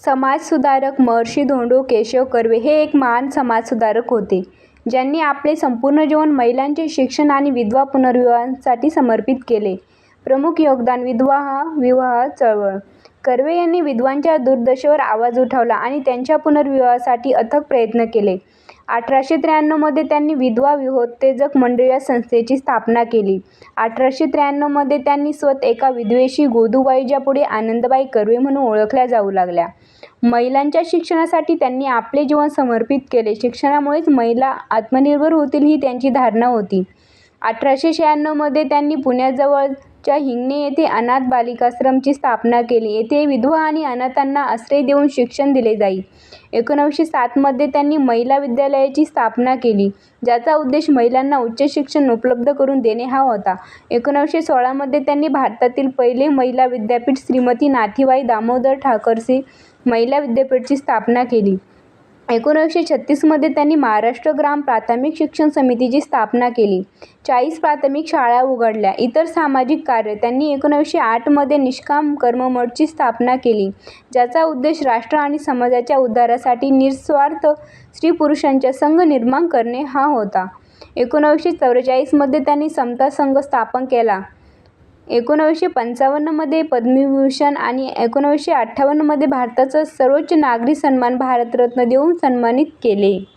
समाजसुधारक महर्षी धोंडो केशव कर्वे हे एक महान समाजसुधारक होते, ज्यांनी आपले संपूर्ण जीवन महिलांचे शिक्षण आणि विधवा पुनर्विवाहासाठी समर्पित केले. प्रमुख योगदान विधवा विवाह चळवळ. कर्वे यांनी विधवांच्या दुर्दशेवर आवाज उठवला आणि त्यांच्या पुनर्विवाहासाठी अथक प्रयत्न केले. 1893 मध्ये त्यांनी विधवा विवाहोत्तेजक मंडळ या संस्थेची स्थापना केली. 1893 मध्ये त्यांनी स्वतः एका विधवेशी गोदूबाई, ज्या पुढे आनंदबाई कर्वे म्हणून ओळखल्या जाऊ लागल्या. महिलांच्या शिक्षणासाठी त्यांनी आपले जीवन समर्पित केले. शिक्षणामुळेच महिला आत्मनिर्भर होतील ही त्यांची धारणा होती. 1896 मध्ये त्यांनी पुण्याजवळच्या हिंगणे येथे अनाथ बालिकाश्रमची स्थापना केली. येथे विधवा आणि अनाथांना आश्रय देऊन शिक्षण दिले जाई. 1907 मध्ये त्यांनी महिला विद्यालयाची स्थापना केली, ज्याचा उद्देश महिलांना उच्च शिक्षण उपलब्ध करून देणे हा होता. 1916 मध्ये त्यांनी भारतातील पहिले महिला विद्यापीठ श्रीमती नाथीबाई दामोदर ठाकरसी महिला विद्यापीठची स्थापना केली. 1936 मध्ये त्यांनी महाराष्ट्र ग्राम प्राथमिक शिक्षण समितीची स्थापना केली. 40 प्राथमिक शाळा उघडल्या. इतर सामाजिक कार्य. त्यांनी 1908 मध्ये निष्काम कर्म मठची स्थापना केली, ज्याचा उद्देश राष्ट्र आणि समाजाच्या उद्धारासाठी निस्वार्थ स्त्री-पुरुषांचा संघ निर्माण करणे हा होता. 1944 मध्ये त्यांनी समता संघ स्थापन केला. 1955 मध्ये पद्मविभूषण आणि 1958 मध्ये भारताचा सर्वोच्च नागरी सन्मान भारतरत्न देऊन सन्मानित केले.